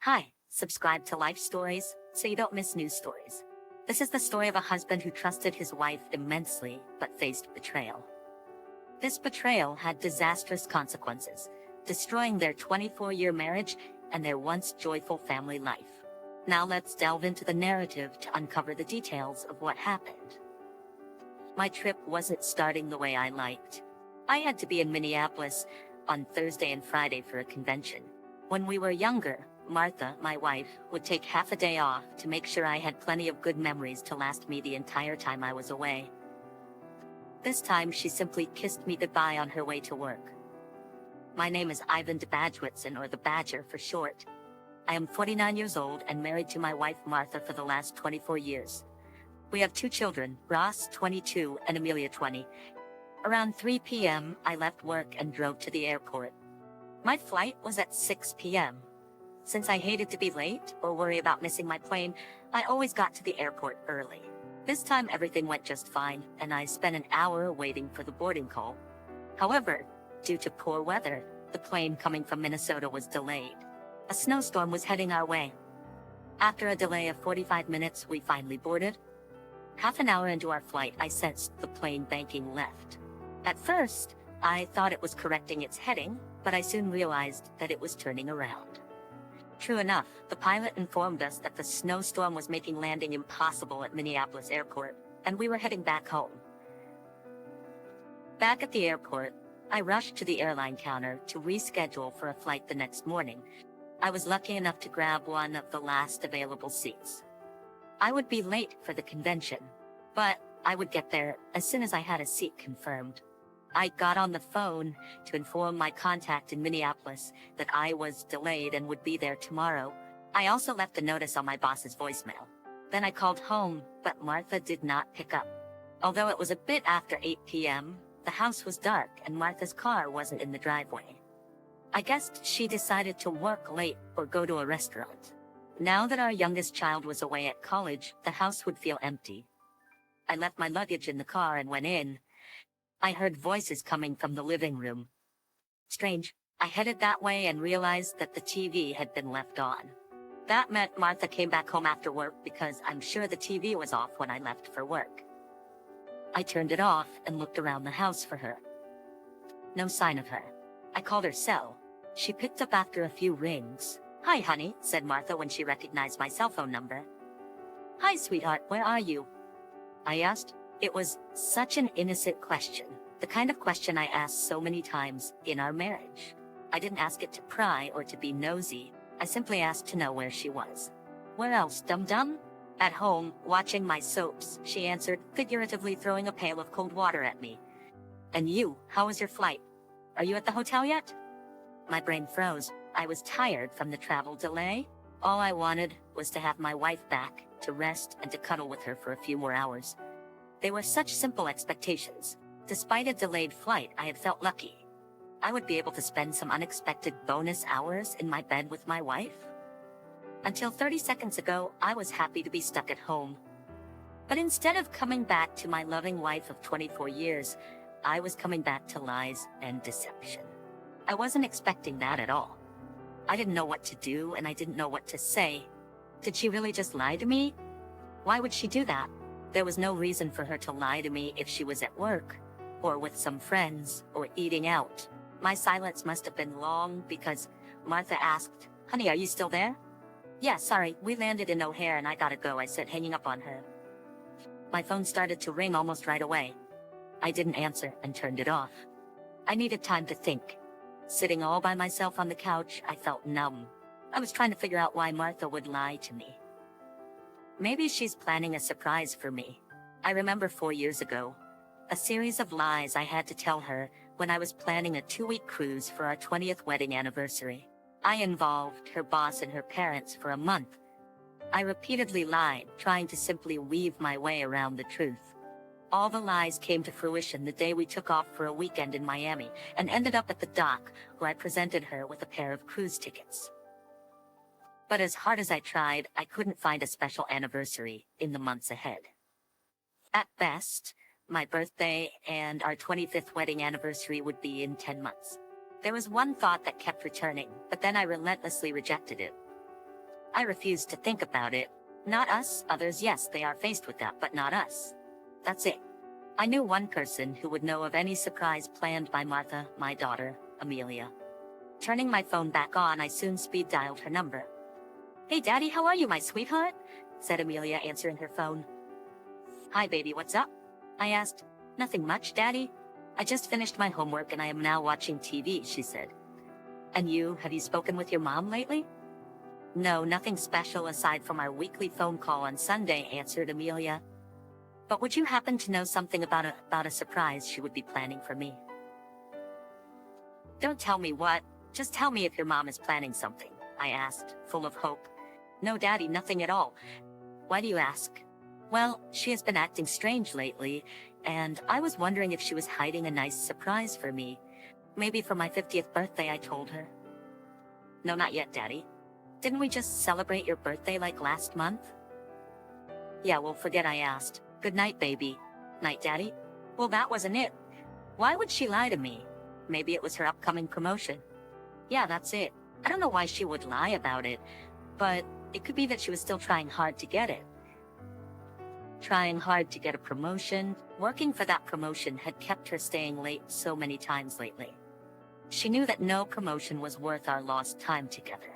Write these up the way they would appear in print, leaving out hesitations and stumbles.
Hi, subscribe to Life Stories so you don't miss news stories. This is the story of a husband who trusted his wife immensely but faced betrayal. This betrayal had disastrous consequences, destroying their 24-year marriage and their once joyful family life. Now let's delve into the narrative to uncover the details of what happened. My trip wasn't starting the way I liked. I had to be in Minneapolis on Thursday and Friday for a convention. When we were younger, Martha, my wife, would take half a day off to make sure I had plenty of good memories to last me the entire time I was away. This time, she simply kissed me goodbye on her way to work. My name is Ivan DeBadgewitson, or the Badger for short. I am 49 years old and married to my wife Martha for the last 24 years. We have 2 children, Ross, 22, and Amelia, 20. Around 3 p.m., I left work and drove to the airport. My flight was at 6 p.m. Since I hated to be late or worry about missing my plane, I always got to the airport early. This time everything went just fine, and I spent an hour waiting for the boarding call. However, due to poor weather, the plane coming from Minnesota was delayed. A snowstorm was heading our way. After a delay of 45 minutes, we finally boarded. Half an hour into our flight, I sensed the plane banking left. At first, I thought it was correcting its heading, but I soon realized that it was turning around. True enough, the pilot informed us that the snowstorm was making landing impossible at Minneapolis Airport, and we were heading back home. Back at the airport, I rushed to the airline counter to reschedule for a flight the next morning. I was lucky enough to grab one of the last available seats. I would be late for the convention, but I would get there as soon as I had a seat confirmed. I got on the phone to inform my contact in Minneapolis that I was delayed and would be there tomorrow. I also left a notice on my boss's voicemail. Then I called home, but Martha did not pick up. Although it was a bit after 8 p.m., the house was dark and Martha's car wasn't in the driveway. I guessed she decided to work late or go to a restaurant. Now that our youngest child was away at college, the house would feel empty. I left my luggage in the car and went in. I heard voices coming from the living room. Strange. I headed that way and realized that the TV had been left on. That meant Martha came back home after work because I'm sure the TV was off when I left for work. I turned it off and looked around the house for her. No sign of her. I called her cell. She picked up after a few rings. "Hi, honey," said Martha when she recognized my cell phone number. "Hi, sweetheart, where are you?" I asked. It was such an innocent question, the kind of question I asked so many times in our marriage. I didn't ask it to pry or to be nosy. I simply asked to know where she was. "Where else, dum-dum?" "At home, watching my soaps," she answered, figuratively throwing a pail of cold water at me. "And you, how was your flight? Are you at the hotel yet?" My brain froze. I was tired from the travel delay. All I wanted was to have my wife back, to rest and to cuddle with her for a few more hours. They were such simple expectations. Despite a delayed flight, I had felt lucky. I would be able to spend some unexpected bonus hours in my bed with my wife. Until 30 seconds ago, I was happy to be stuck at home. But instead of coming back to my loving wife of 24 years, I was coming back to lies and deception. I wasn't expecting that at all. I didn't know what to do, and I didn't know what to say. Did she really just lie to me? Why would she do that? There was no reason for her to lie to me if she was at work, or with some friends, or eating out. My silence must have been long because Martha asked, "Honey, are you still there?" "Yeah, sorry, we landed in O'Hare and I gotta go," I said, hanging up on her. My phone started to ring almost right away. I didn't answer and turned it off. I needed time to think. Sitting all by myself on the couch, I felt numb. I was trying to figure out why Martha would lie to me. Maybe she's planning a surprise for me. I remember 4 years ago, a series of lies I had to tell her when I was planning a 2-week cruise for our 20th wedding anniversary. I involved her boss and her parents for a month. I repeatedly lied, trying to simply weave my way around the truth. All the lies came to fruition the day we took off for a weekend in Miami and ended up at the dock, where I presented her with a pair of cruise tickets. But as hard as I tried, I couldn't find a special anniversary in the months ahead. At best, my birthday and our 25th wedding anniversary would be in 10 months. There was one thought that kept returning, but then I relentlessly rejected it. I refused to think about it. Not us, others, yes, they are faced with that, but not us. That's it. I knew one person who would know of any surprise planned by Martha, my daughter, Amelia. Turning my phone back on, I soon speed dialed her number. "Hey Daddy, how are you, my sweetheart?" said Amelia, answering her phone. "Hi baby, what's up?" I asked. "Nothing much, Daddy. I just finished my homework and I am now watching TV," she said. "And you, have you spoken with your mom lately?" "No, nothing special aside from our weekly phone call on Sunday," answered Amelia. "But would you happen to know something about a surprise she would be planning for me?" "Don't tell me what, just tell me if your mom is planning something," I asked, full of hope. "No, Daddy, nothing at all." "Why do you ask?" "Well, she has been acting strange lately, and I was wondering if she was hiding a nice surprise for me. Maybe for my 50th birthday, I told her." "No, not yet, Daddy. Didn't we just celebrate your birthday like last month?" "Yeah, well, forget I asked. Good night, baby." "Night, Daddy." "Well, that wasn't it. Why would she lie to me? Maybe it was her upcoming promotion." "Yeah, that's it. I don't know why she would lie about it, but it could be that she was still trying hard to get it." Trying hard to get a promotion, working for that promotion had kept her staying late so many times lately. She knew that no promotion was worth our lost time together.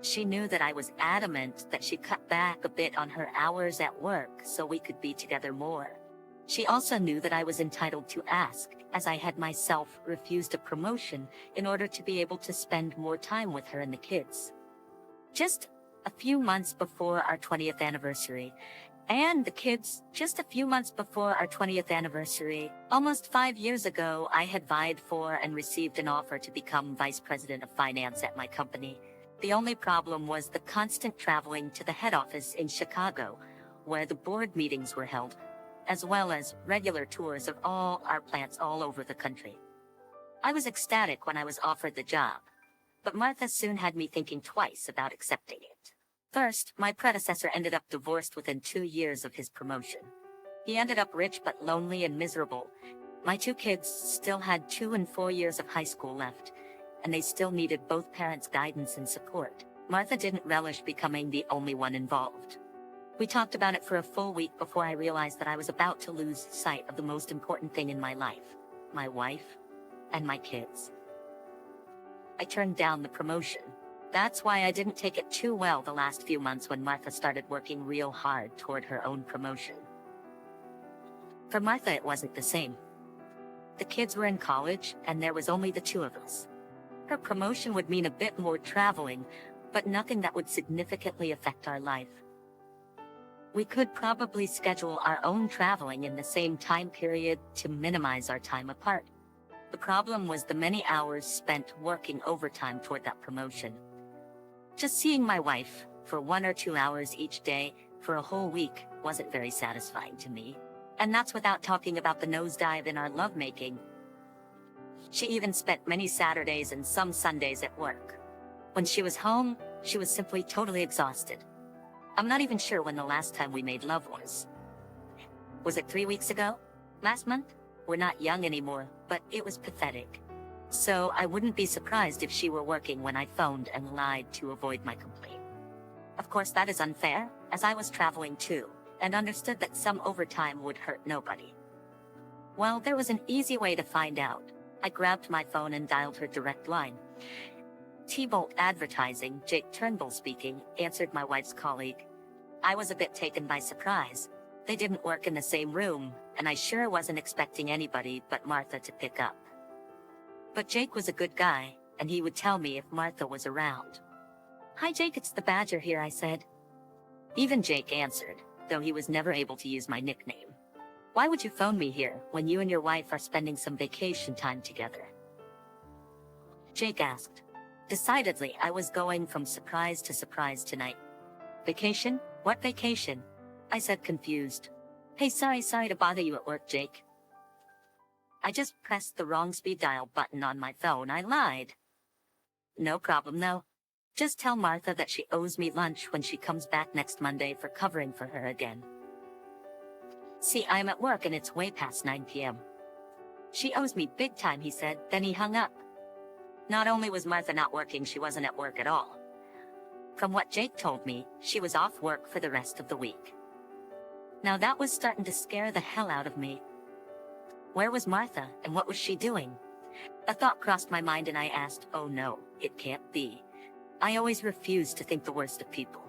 She knew that I was adamant that she cut back a bit on her hours at work so we could be together more. She also knew that I was entitled to ask, as I had myself refused a promotion in order to be able to spend more time with her and the kids. Just a few months before our 20th anniversary, almost 5 years ago, I had vied for and received an offer to become vice president of finance at my company. The only problem was the constant traveling to the head office in Chicago, where the board meetings were held, as well as regular tours of all our plants all over the country. I was ecstatic when I was offered the job, but Martha soon had me thinking twice about accepting it. First, my predecessor ended up divorced within 2 years of his promotion. He ended up rich but lonely and miserable. My 2 kids still had 2 and 4 years of high school left, and they still needed both parents' guidance and support. Martha didn't relish becoming the only one involved. We talked about it for a full week before I realized that I was about to lose sight of the most important thing in my life, my wife and my kids. I turned down the promotion. That's why I didn't take it too well the last few months when Martha started working real hard toward her own promotion. For Martha, it wasn't the same. The kids were in college, and there was only the 2 of us. Her promotion would mean a bit more traveling, but nothing that would significantly affect our life. We could probably schedule our own traveling in the same time period to minimize our time apart. The problem was the many hours spent working overtime toward that promotion. Just seeing my wife for 1 or 2 hours each day for a whole week wasn't very satisfying to me. And that's without talking about the nosedive in our lovemaking. She even spent many Saturdays and some Sundays at work. When she was home, she was simply totally exhausted. I'm not even sure when the last time we made love was. Was it 3 weeks ago? Last month? We're not young anymore, but it was pathetic. So I wouldn't be surprised if she were working when I phoned and lied to avoid my complaint. Of course, that is unfair, as I was traveling too, and understood that some overtime would hurt nobody. Well, there was an easy way to find out. I grabbed my phone and dialed her direct line. T-Bolt Advertising, Jake Turnbull speaking, answered my wife's colleague. I was a bit taken by surprise. They didn't work in the same room, and I sure wasn't expecting anybody but Martha to pick up. But Jake was a good guy, and he would tell me if Martha was around. "Hi Jake, it's the Badger here," I said. Even Jake answered, though he was never able to use my nickname. "Why would you phone me here, when you and your wife are spending some vacation time together?" Jake asked. Decidedly, I was going from surprise to surprise tonight. "Vacation? What vacation?" I said, confused. "Hey, sorry to bother you at work, Jake." I just pressed the wrong speed dial button on my phone. I lied. "No problem, though. Just tell Martha that she owes me lunch when she comes back next Monday for covering for her again. See, I'm at work and it's way past 9 p.m. She owes me big time," he said, then he hung up. Not only was Martha not working, she wasn't at work at all. From what Jake told me, she was off work for the rest of the week. Now that was starting to scare the hell out of me. Where was Martha, and what was she doing? A thought crossed my mind and I asked, oh no, it can't be. I always refuse to think the worst of people.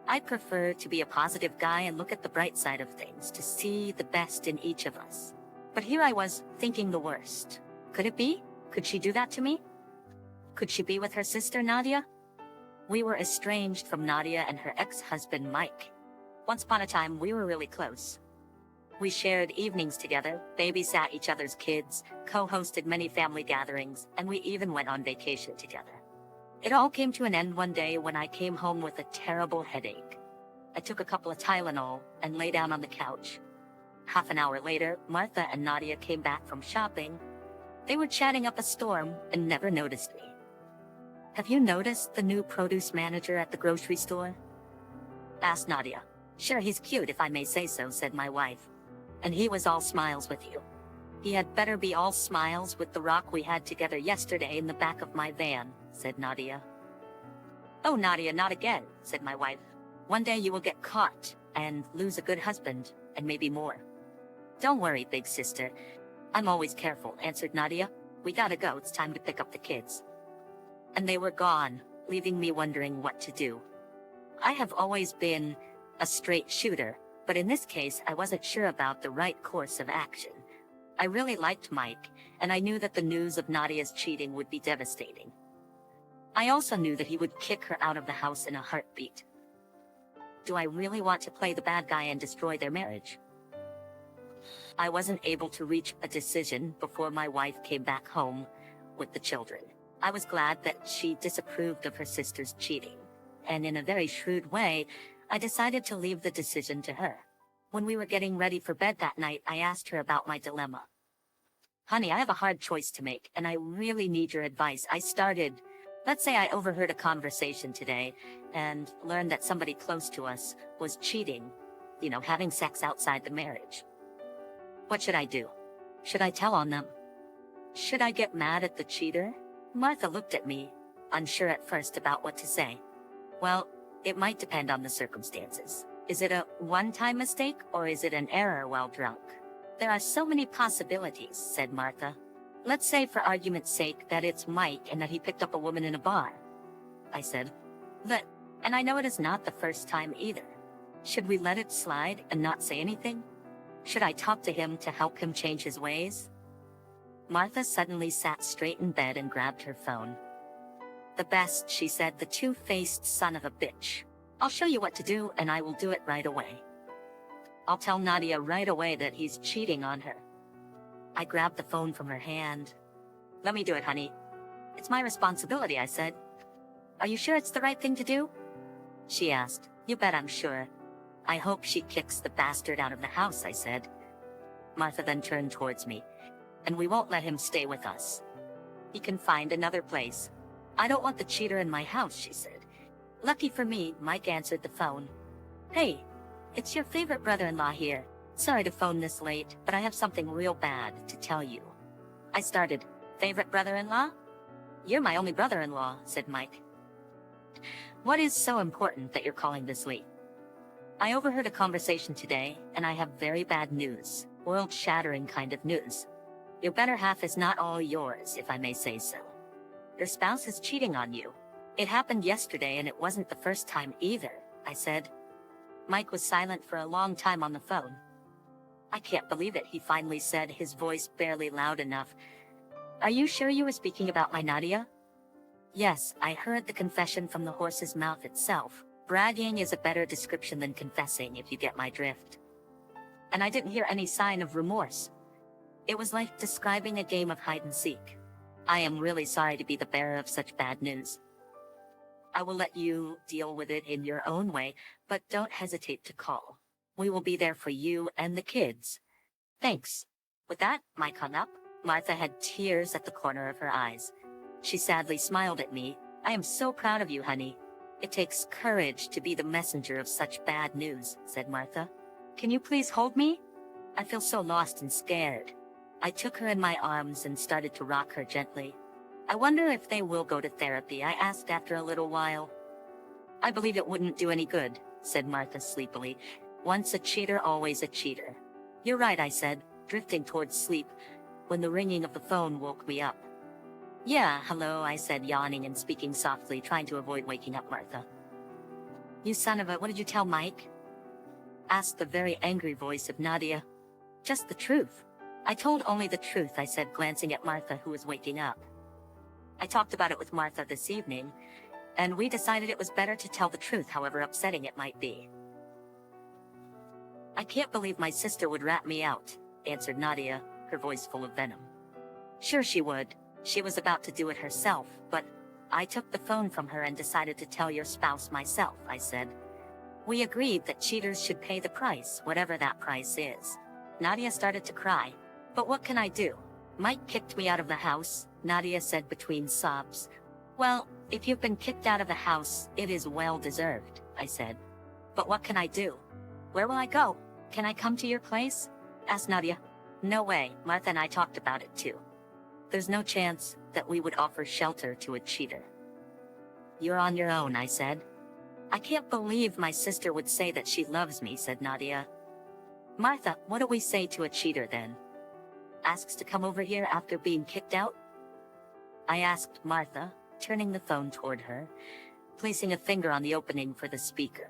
I prefer to be a positive guy and look at the bright side of things, to see the best in each of us. But here I was, thinking the worst. Could it be? Could she do that to me? Could she be with her sister Nadia? We were estranged from Nadia and her ex-husband Mike. Once upon a time, we were really close. We shared evenings together, babysat each other's kids, co-hosted many family gatherings, and we even went on vacation together. It all came to an end one day when I came home with a terrible headache. I took a couple of Tylenol and lay down on the couch. Half an hour later, Martha and Nadia came back from shopping. They were chatting up a storm and never noticed me. Have you noticed the new produce manager at the grocery store? Asked Nadia. Sure, he's cute if I may say so, said my wife. And he was all smiles with you. He had better be all smiles with the rock we had together yesterday in the back of my van, said Nadia. Oh, Nadia, not again, said my wife. One day you will get caught and lose a good husband, and maybe more. Don't worry, big sister. I'm always careful, answered Nadia. We gotta go, it's time to pick up the kids. And they were gone, leaving me wondering what to do. I have always been a straight shooter, but in this case I wasn't sure about the right course of action. I really liked Mike, and I knew that the news of Nadia's cheating would be devastating. I also knew that he would kick her out of the house in a heartbeat. Do I really want to play the bad guy and destroy their marriage? I wasn't able to reach a decision before my wife came back home with the children. I was glad that she disapproved of her sister's cheating, and in a very shrewd way, I decided to leave the decision to her. When we were getting ready for bed that night, I asked her about my dilemma. Honey, I have a hard choice to make, and I really need your advice. Let's say I overheard a conversation today and learned that somebody close to us was cheating, having sex outside the marriage. What should I do? Should I tell on them? Should I get mad at the cheater? Martha looked at me, unsure at first about what to say. Well, it might depend on the circumstances. Is it a one-time mistake, or is it an error while drunk? There are so many possibilities, said Martha. Let's say, for argument's sake, that it's Mike and that he picked up a woman in a bar. I said, and I know it is not the first time either. Should we let it slide and not say anything? Should I talk to him to help him change his ways? Martha suddenly sat straight in bed and grabbed her phone. The best, she said, the two-faced son of a bitch. I'll show you what to do, and I will do it right away. I'll tell Nadia right away that he's cheating on her. I grabbed the phone from her hand. Let me do it, honey. It's my responsibility, I said. Are you sure it's the right thing to do? She asked. You bet I'm sure. I hope she kicks the bastard out of the house, I said. Martha then turned towards me. And we won't let him stay with us. He can find another place. I don't want the cheater in my house, she said. Lucky for me, Mike answered the phone. Hey, it's your favorite brother-in-law here. Sorry to phone this late, but I have something real bad to tell you. I started. Favorite brother-in-law? You're my only brother-in-law, said Mike. What is so important that you're calling this late? I overheard a conversation today, and I have very bad news. World-shattering kind of news. Your better half is not all yours, if I may say so. Your spouse is cheating on you. It happened yesterday, and it wasn't the first time either, I said. Mike was silent for a long time on the phone. I can't believe it, he finally said, his voice barely loud enough. Are you sure you were speaking about my Nadia? Yes, I heard the confession from the horse's mouth itself. Bragging is a better description than confessing, if you get my drift. And I didn't hear any sign of remorse. It was like describing a game of hide-and-seek. I am really sorry to be the bearer of such bad news. I will let you deal with it in your own way, but don't hesitate to call. We will be there for you and the kids. Thanks. With that, Mike hung up. Martha had tears at the corner of her eyes. She sadly smiled at me. I am so proud of you, honey. It takes courage to be the messenger of such bad news, said Martha. Can you please hold me? I feel so lost and scared. I took her in my arms and started to rock her gently. I wonder if they will go to therapy, I asked after a little while. I believe it wouldn't do any good, said Martha sleepily. Once a cheater, always a cheater. You're right, I said, drifting towards sleep, when the ringing of the phone woke me up. Yeah, hello, I said, yawning and speaking softly, trying to avoid waking up Martha. You son of a, what did you tell Mike? Asked the very angry voice of Nadia. Just the truth. I told only the truth, I said, glancing at Martha, who was waking up. I talked about it with Martha this evening, and we decided it was better to tell the truth, however upsetting it might be. I can't believe my sister would rat me out, answered Nadia, her voice full of venom. Sure she would. She was about to do it herself, but I took the phone from her and decided to tell your spouse myself, I said. We agreed that cheaters should pay the price, whatever that price is. Nadia started to cry. But what can I do? Mike kicked me out of the house, Nadia said between sobs. Well, if you've been kicked out of the house, it is well deserved, I said. But what can I do? Where will I go? Can I come to your place? Asked Nadia. No way, Martha and I talked about it too. There's no chance that we would offer shelter to a cheater. You're on your own, I said. I can't believe my sister would say that she loves me, said Nadia. Martha, what do we say to a cheater then? Asks to come over here after being kicked out? I asked Martha, turning the phone toward her, placing a finger on the opening for the speaker.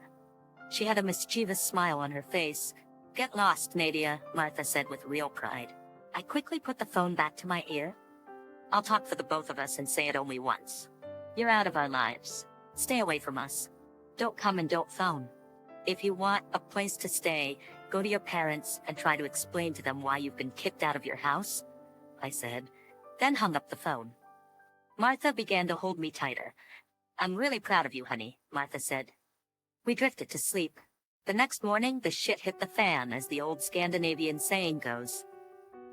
She had a mischievous smile on her face. Get lost, Nadia, Martha said with real pride. I quickly put the phone back to my ear. I'll talk for the both of us and say it only once. You're out of our lives. Stay away from us. Don't come and don't phone. If you want a place to stay, go to your parents and try to explain to them why you've been kicked out of your house, I said, then hung up the phone. Martha began to hold me tighter. I'm really proud of you, honey, Martha said. We drifted to sleep. The next morning, the shit hit the fan, as the old Scandinavian saying goes.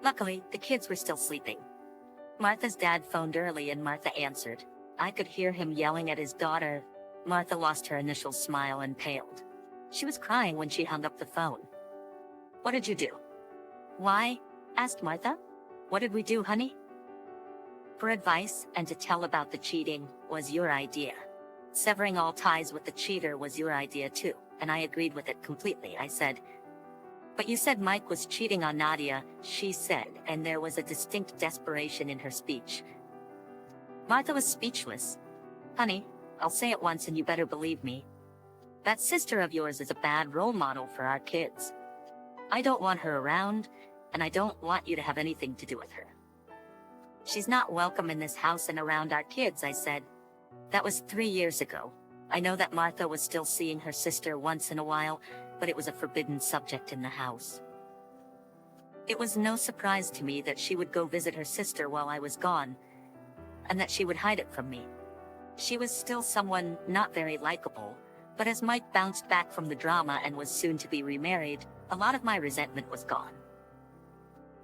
Luckily, the kids were still sleeping. Martha's dad phoned early and Martha answered. I could hear him yelling at his daughter. Martha lost her initial smile and paled. She was crying when she hung up the phone. What did you do? Why? Asked Martha. What did we do, honey? For advice and to tell about the cheating was your idea. Severing all ties with the cheater was your idea too, and I agreed with it completely, I said. But you said Mike was cheating on Nadia, she said, and there was a distinct desperation in her speech. Martha was speechless. Honey, I'll say it once and you better believe me. That sister of yours is a bad role model for our kids. I don't want her around, and I don't want you to have anything to do with her. She's not welcome in this house and around our kids, I said. That was 3 years ago. I know that Martha was still seeing her sister once in a while, but it was a forbidden subject in the house. It was no surprise to me that she would go visit her sister while I was gone, and that she would hide it from me. She was still someone not very likable, but as Mike bounced back from the drama and was soon to be remarried, a lot of my resentment was gone.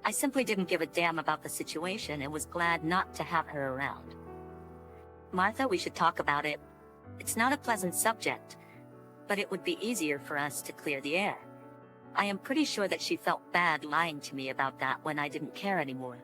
I simply didn't give a damn about the situation and was glad not to have her around. Martha, we should talk about it. It's not a pleasant subject, but it would be easier for us to clear the air. I am pretty sure that she felt bad lying to me about that when I didn't care anymore.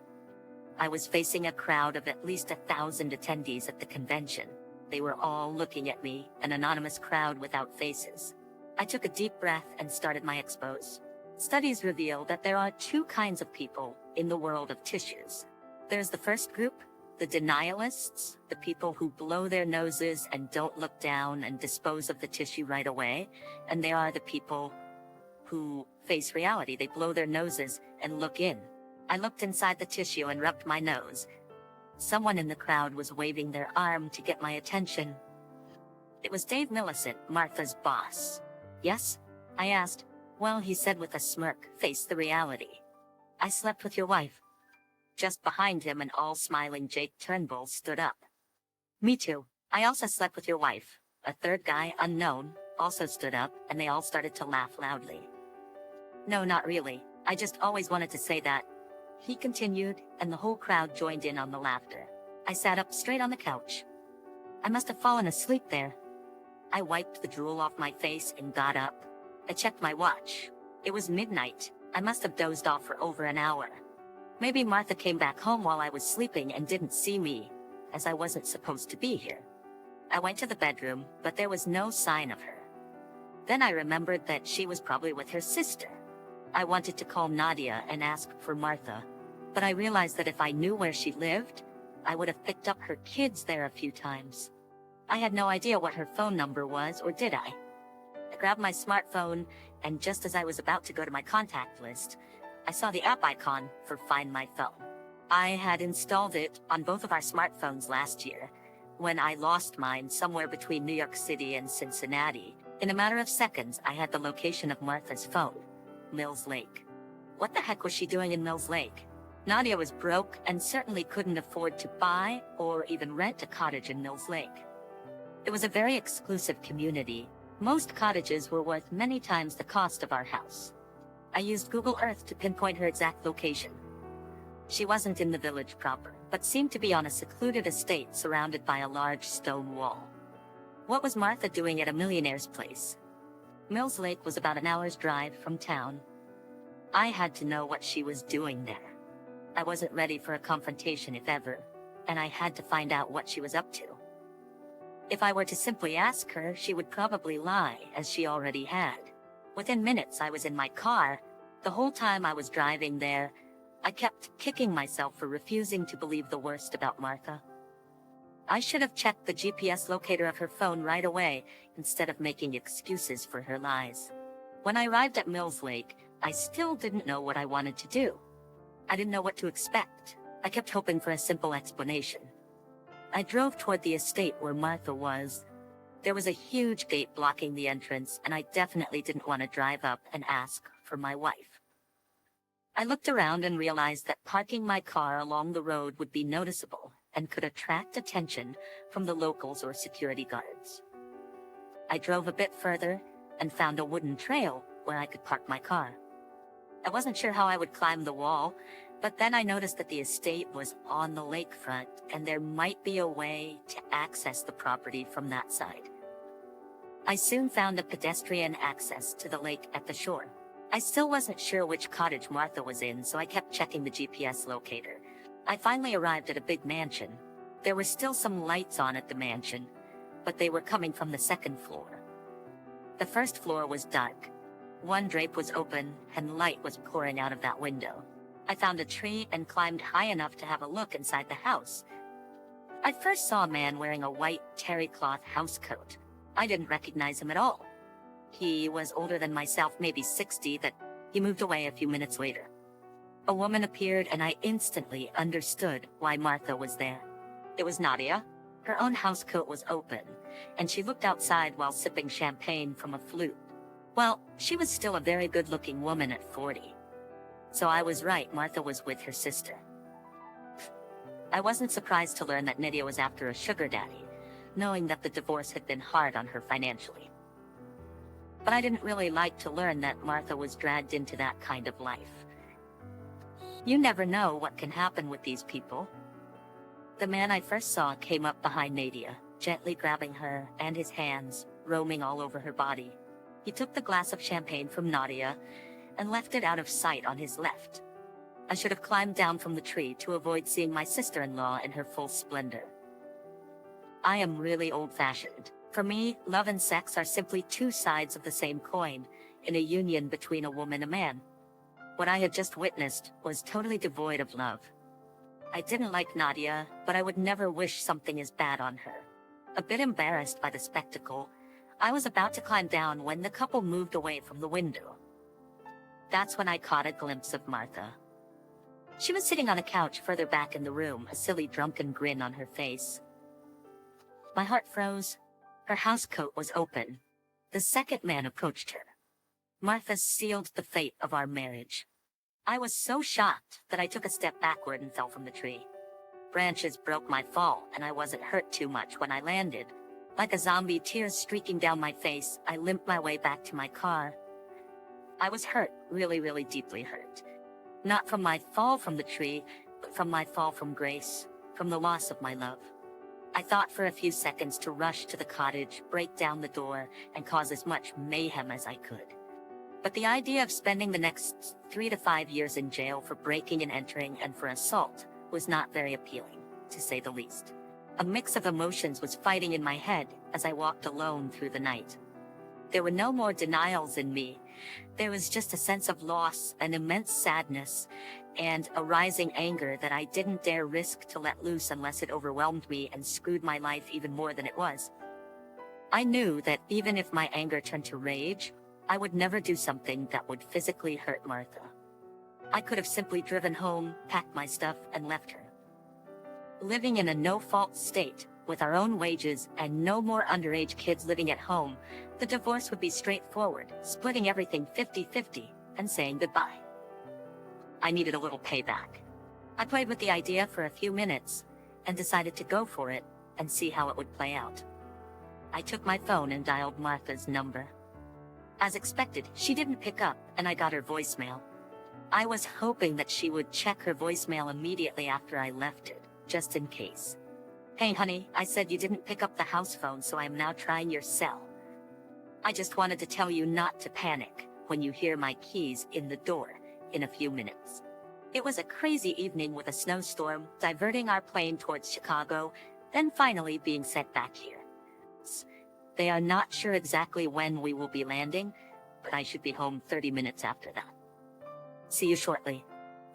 I was facing a crowd of at least 1,000 attendees at the convention. They were all looking at me, an anonymous crowd without faces. I took a deep breath and started my expose. Studies reveal that there are 2 kinds of people in the world of tissues. There's the first group, the denialists, the people who blow their noses and don't look down and dispose of the tissue right away. And there are the people who face reality. They blow their noses and look in. I looked inside the tissue and rubbed my nose. Someone in the crowd was waving their arm to get my attention. It was Dave Millicent, Martha's boss. Yes? I asked. Well, he said with a smirk, face the reality. I slept with your wife. Just behind him, an all-smiling Jake Turnbull stood up. Me too. I also slept with your wife. A third guy, unknown, also stood up, and they all started to laugh loudly. No, not really. I just always wanted to say that. He continued, and the whole crowd joined in on the laughter. I sat up straight on the couch. I must have fallen asleep there. I wiped the drool off my face and got up. I checked my watch. It was midnight. I must have dozed off for over an hour. Maybe Martha came back home while I was sleeping and didn't see me, as I wasn't supposed to be here. I went to the bedroom, but there was no sign of her. Then I remembered that she was probably with her sister. I wanted to call Nadia and ask for Martha, but I realized that if I knew where she lived, I would have picked up her kids there a few times. I had no idea what her phone number was, or did I? I grabbed my smartphone, and just as I was about to go to my contact list, I saw the app icon for Find My Phone. I had installed it on both of our smartphones last year, when I lost mine somewhere between New York City and Cincinnati. In a matter of seconds, I had the location of Martha's phone, Mills Lake. What the heck was she doing in Mills Lake? Nadia was broke and certainly couldn't afford to buy or even rent a cottage in Mills Lake. It was a very exclusive community. Most cottages were worth many times the cost of our house. I used Google Earth to pinpoint her exact location. She wasn't in the village proper, but seemed to be on a secluded estate surrounded by a large stone wall. What was Martha doing at a millionaire's place? Mills Lake was about an hour's drive from town. I had to know what she was doing there. I wasn't ready for a confrontation if ever, and I had to find out what she was up to. If I were to simply ask her, she would probably lie, as she already had. Within minutes, I was in my car. The whole time I was driving there, I kept kicking myself for refusing to believe the worst about Martha. I should have checked the GPS locator of her phone right away, instead of making excuses for her lies. When I arrived at Mills Lake, I still didn't know what I wanted to do. I didn't know what to expect. I kept hoping for a simple explanation. I drove toward the estate where Martha was. There was a huge gate blocking the entrance, and I definitely didn't want to drive up and ask for my wife. I looked around and realized that parking my car along the road would be noticeable and could attract attention from the locals or security guards. I drove a bit further and found a wooden trail where I could park my car. I wasn't sure how I would climb the wall, but then I noticed that the estate was on the lakefront, and there might be a way to access the property from that side. I soon found a pedestrian access to the lake at the shore. I still wasn't sure which cottage Martha was in, so I kept checking the GPS locator. I finally arrived at a big mansion. There were still some lights on at the mansion, but they were coming from the second floor. The first floor was dark. One drape was open, and light was pouring out of that window. I found a tree and climbed high enough to have a look inside the house. I first saw a man wearing a white terry cloth housecoat. I didn't recognize him at all. He was older than myself, maybe 60, but he moved away a few minutes later. A woman appeared, and I instantly understood why Martha was there. It was Nadia. Her own housecoat was open, and she looked outside while sipping champagne from a flute. Well, she was still a very good-looking woman at 40. So I was right, Martha was with her sister. I wasn't surprised to learn that Nadia was after a sugar daddy, knowing that the divorce had been hard on her financially. But I didn't really like to learn that Martha was dragged into that kind of life. You never know what can happen with these people. The man I first saw came up behind Nadia, gently grabbing her and his hands, roaming all over her body. He took the glass of champagne from Nadia and left it out of sight on his left. I should have climbed down from the tree to avoid seeing my sister-in-law in her full splendor. I am really old-fashioned. For me, love and sex are simply two sides of the same coin, in a union between a woman and a man. What I had just witnessed was totally devoid of love. I didn't like Nadia, but I would never wish something as bad on her. A bit embarrassed by the spectacle, I was about to climb down when the couple moved away from the window. That's when I caught a glimpse of Martha. She was sitting on a couch further back in the room, a silly drunken grin on her face. My heart froze. Her housecoat was open. The second man approached her. Martha sealed the fate of our marriage. I was so shocked that I took a step backward and fell from the tree. Branches broke my fall, and I wasn't hurt too much when I landed. Like a zombie, tears streaking down my face, I limped my way back to my car. I was hurt, really, really deeply hurt. Not from my fall from the tree, but from my fall from grace, from the loss of my love. I thought for a few seconds to rush to the cottage, break down the door, and cause as much mayhem as I could. But the idea of spending the next 3 to 5 years in jail for breaking and entering and for assault was not very appealing, to say the least. A mix of emotions was fighting in my head as I walked alone through the night. There were no more denials in me. There was just a sense of loss, an immense sadness, and a rising anger that I didn't dare risk to let loose unless it overwhelmed me and screwed my life even more than it was. I knew that even if my anger turned to rage, I would never do something that would physically hurt Martha. I could have simply driven home, packed my stuff, and left her. Living in a no-fault state, with our own wages and no more underage kids living at home, the divorce would be straightforward, splitting everything 50-50 and saying goodbye. I needed a little payback. I played with the idea for a few minutes and decided to go for it and see how it would play out. I took my phone and dialed Martha's number. As expected, she didn't pick up and I got her voicemail. I was hoping that she would check her voicemail immediately after I left it, just in case. "Hey honey, I said you didn't pick up the house phone, so I am now trying your cell. I just wanted to tell you not to panic when you hear my keys in the door in a few minutes. It was a crazy evening with a snowstorm, diverting our plane towards Chicago, then finally being sent back here. They are not sure exactly when we will be landing, but I should be home 30 minutes after that. See you shortly."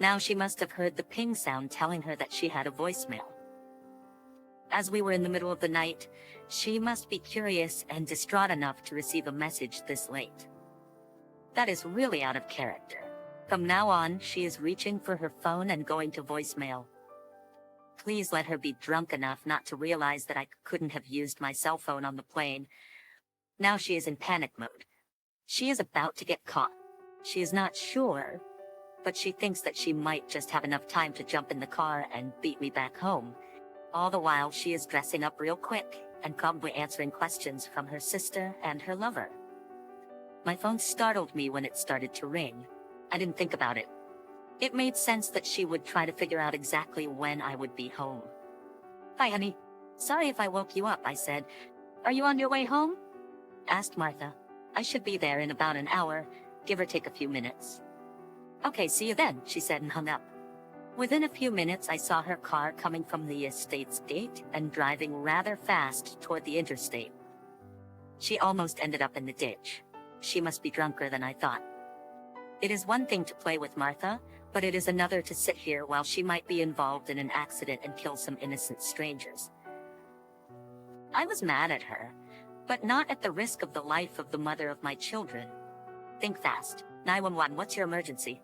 Now she must have heard the ping sound telling her that she had a voicemail. As we were in the middle of the night, she must be curious and distraught enough to receive a message this late. That is really out of character. From now on, she is reaching for her phone and going to voicemail. Please let her be drunk enough not to realize that I couldn't have used my cell phone on the plane. Now she is in panic mode. She is about to get caught. She is not sure, but she thinks that she might just have enough time to jump in the car and beat me back home. All the while, she is dressing up real quick and probably answering questions from her sister and her lover. My phone startled me when it started to ring. I didn't think about it. It made sense that she would try to figure out exactly when I would be home. "Hi, honey. Sorry if I woke you up," I said. "Are you on your way home?" asked Martha. "I should be there in about an hour, give or take a few minutes." "Okay, see you then," she said and hung up. Within a few minutes, I saw her car coming from the estate's gate and driving rather fast toward the interstate. She almost ended up in the ditch. She must be drunker than I thought. It is one thing to play with Martha, but it is another to sit here while she might be involved in an accident and kill some innocent strangers. I was mad at her, but not at the risk of the life of the mother of my children. Think fast. 911, what's your emergency?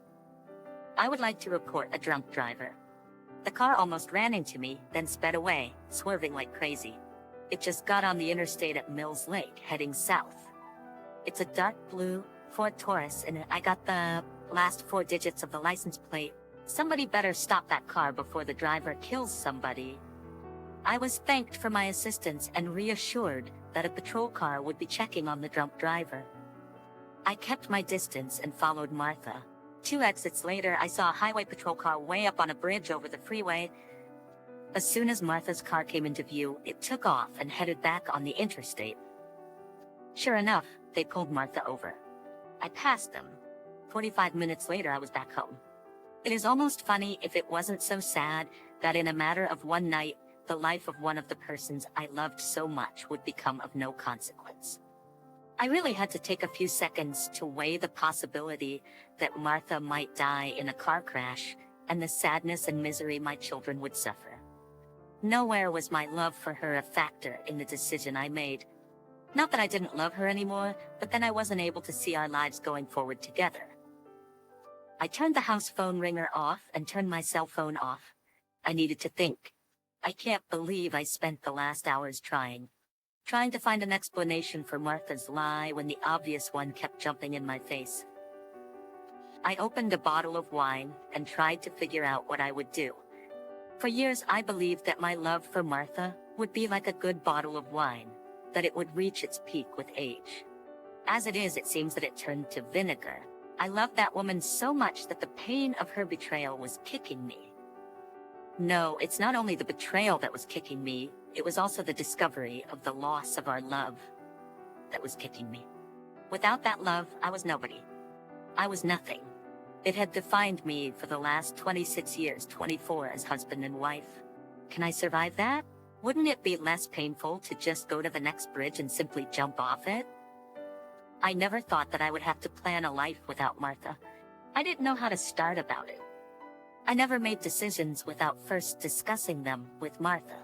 I would like to report a drunk driver. The car almost ran into me, then sped away, swerving like crazy. It just got on the interstate at Mills Lake, heading south. It's a dark blue Ford Taurus, and I got the last 4 digits of the license plate. Somebody better stop that car before the driver kills somebody. I was thanked for my assistance and reassured that a patrol car would be checking on the drunk driver. I kept my distance and followed Martha. 2 exits later, I saw a highway patrol car way up on a bridge over the freeway. As soon as Martha's car came into view, it took off and headed back on the interstate. Sure enough, they pulled Martha over. I passed them. 45 minutes later, I was back home. It is almost funny if it wasn't so sad that in a matter of one night, the life of one of the persons I loved so much would become of no consequence. I really had to take a few seconds to weigh the possibility that Martha might die in a car crash and the sadness and misery my children would suffer. Nowhere was my love for her a factor in the decision I made. Not that I didn't love her anymore, but then I wasn't able to see our lives going forward together. I turned the house phone ringer off and turned my cell phone off. I needed to think. I can't believe I spent the last hours trying to find an explanation for Martha's lie when the obvious one kept jumping in my face. I opened a bottle of wine and tried to figure out what I would do. For years, I believed that my love for Martha would be like a good bottle of wine, that it would reach its peak with age. As it is, it seems that it turned to vinegar. I loved that woman so much that the pain of her betrayal was kicking me. No, it's not only the betrayal that was kicking me, it was also the discovery of the loss of our love that was kicking me. Without that love, I was nobody. I was nothing. It had defined me for the last 26 years, 24 as husband and wife. Can I survive that? Wouldn't it be less painful to just go to the next bridge and simply jump off it? I never thought that I would have to plan a life without Martha. I didn't know how to start about it. I never made decisions without first discussing them with Martha.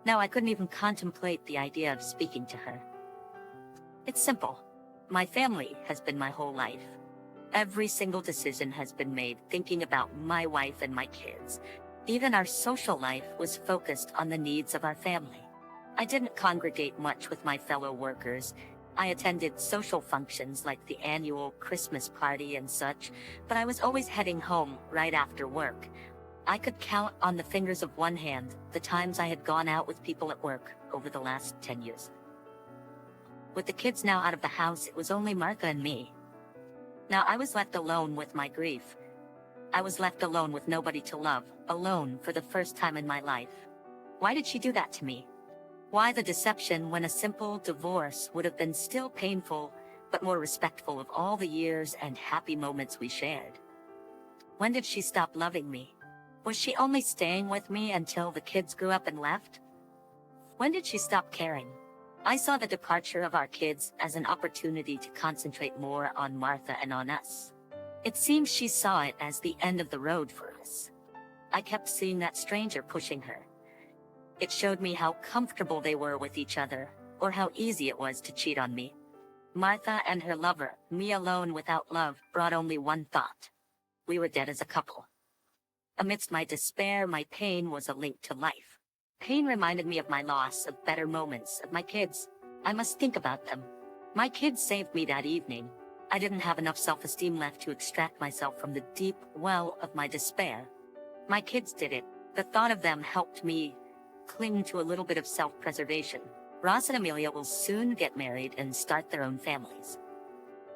Now I couldn't even contemplate the idea of speaking to her. It's simple. My family has been my whole life. Every single decision has been made thinking about my wife and my kids. Even our social life was focused on the needs of our family. I didn't congregate much with my fellow workers. I attended social functions like the annual Christmas party and such, but I was always heading home right after work. I could count on the fingers of one hand the times I had gone out with people at work over the last 10 years. With the kids now out of the house, it was only Martha and me. Now I was left alone with my grief. I was left alone with nobody to love, alone for the first time in my life. Why did she do that to me? Why the deception when a simple divorce would have been still painful, but more respectful of all the years and happy moments we shared? When did she stop loving me? Was she only staying with me until the kids grew up and left? When did she stop caring? I saw the departure of our kids as an opportunity to concentrate more on Martha and on us. It seems she saw it as the end of the road for us. I kept seeing that stranger pushing her. It showed me how comfortable they were with each other, or how easy it was to cheat on me. Martha and her lover, me alone without love, brought only one thought. We were dead as a couple. Amidst my despair, my pain was a link to life. Pain reminded me of my loss, of better moments, of my kids. I must think about them. My kids saved me that evening. I didn't have enough self-esteem left to extract myself from the deep well of my despair. My kids did it. The thought of them helped me cling to a little bit of self-preservation. Ross and Amelia will soon get married and start their own families.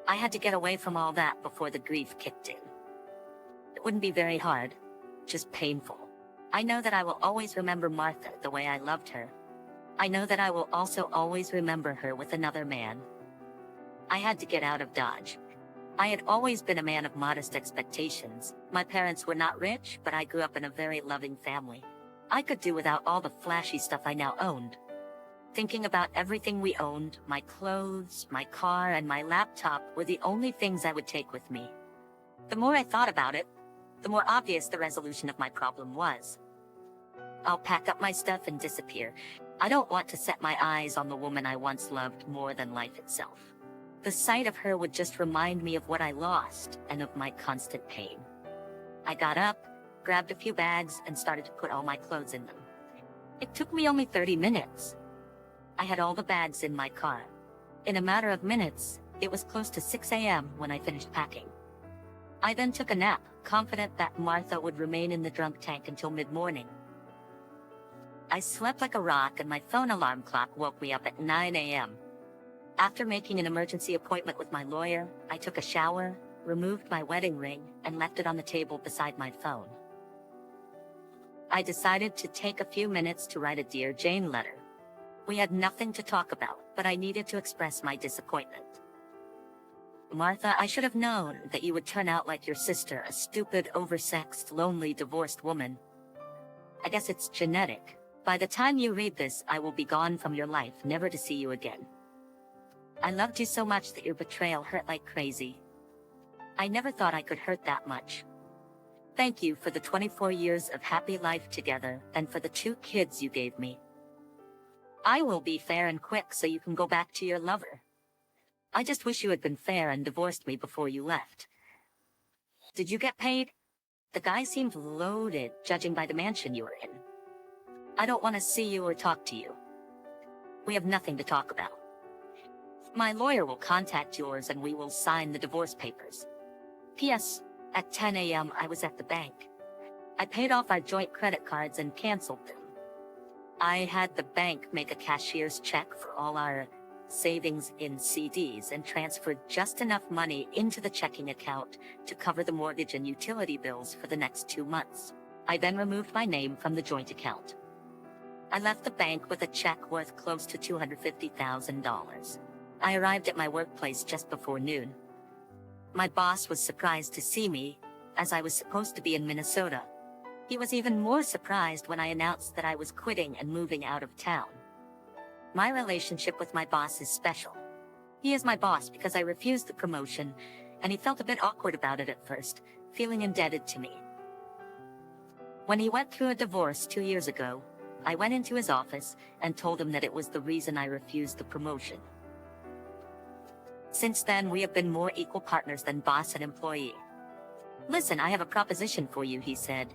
I had to get away from all that before the grief kicked in. It wouldn't be very hard, just painful. I know that I will always remember Martha the way I loved her. I know that I will also always remember her with another man. I had to get out of Dodge. I had always been a man of modest expectations. My parents were not rich, but I grew up in a very loving family. I could do without all the flashy stuff I now owned. Thinking about everything we owned, my clothes, my car, and my laptop were the only things I would take with me. The more I thought about it, the more obvious the resolution of my problem was. I'll pack up my stuff and disappear. I don't want to set my eyes on the woman I once loved more than life itself. The sight of her would just remind me of what I lost and of my constant pain. I got up, grabbed a few bags, and started to put all my clothes in them. It took me only 30 minutes. I had all the bags in my car. In a matter of minutes, it was close to 6 a.m. when I finished packing. I then took a nap, confident that Martha would remain in the drunk tank until mid-morning. I slept like a rock, and my phone alarm clock woke me up at 9 a.m. After making an emergency appointment with my lawyer, I took a shower, removed my wedding ring, and left it on the table beside my phone. I decided to take a few minutes to write a Dear Jane letter. We had nothing to talk about, but I needed to express my disappointment. Martha, I should have known that you would turn out like your sister, a stupid, oversexed, lonely, divorced woman. I guess it's genetic. By the time you read this, I will be gone from your life, never to see you again. I loved you so much that your betrayal hurt like crazy. I never thought I could hurt that much. Thank you for the 24 years of happy life together, and for the 2 kids you gave me. I will be fair and quick so you can go back to your lover. I just wish you had been fair and divorced me before you left. Did you get paid? The guy seemed loaded, judging by the mansion you were in. I don't want to see you or talk to you. We have nothing to talk about. My lawyer will contact yours and we will sign the divorce papers. P.S. At 10 a.m. I was at the bank. I paid off our joint credit cards and canceled them. I had the bank make a cashier's check for all our savings in CDs and transferred just enough money into the checking account to cover the mortgage and utility bills for the next 2 months. I then removed my name from the joint account. I left the bank with a check worth close to $250,000. I arrived at my workplace just before noon. My boss was surprised to see me, as I was supposed to be in Minnesota. He was even more surprised when I announced that I was quitting and moving out of town. My relationship with my boss is special. He is my boss because I refused the promotion, and he felt a bit awkward about it at first, feeling indebted to me. When he went through a divorce 2 years ago, I went into his office and told him that it was the reason I refused the promotion. Since then, we have been more equal partners than boss and employee. "Listen, I have a proposition for you," he said.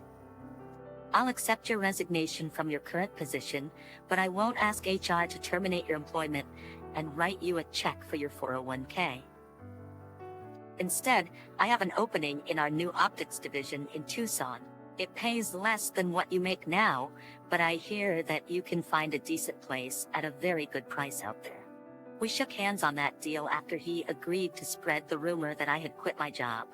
"I'll accept your resignation from your current position, but I won't ask HR to terminate your employment and write you a check for your 401k. Instead, I have an opening in our new optics division in Tucson. It pays less than what you make now, but I hear that you can find a decent place at a very good price out there." We shook hands on that deal after he agreed to spread the rumor that I had quit my job.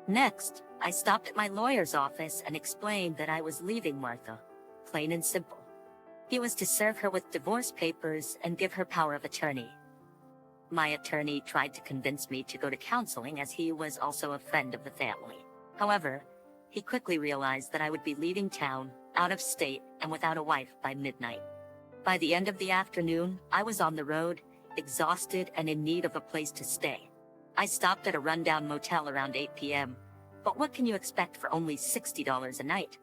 Next, I stopped at my lawyer's office and explained that I was leaving Martha, plain and simple. He was to serve her with divorce papers and give her power of attorney. My attorney tried to convince me to go to counseling as he was also a friend of the family. However, he quickly realized that I would be leaving town, out of state, and without a wife by midnight. By the end of the afternoon, I was on the road, exhausted and in need of a place to stay. I stopped at a rundown motel around 8 p.m., but what can you expect for only $60 a night?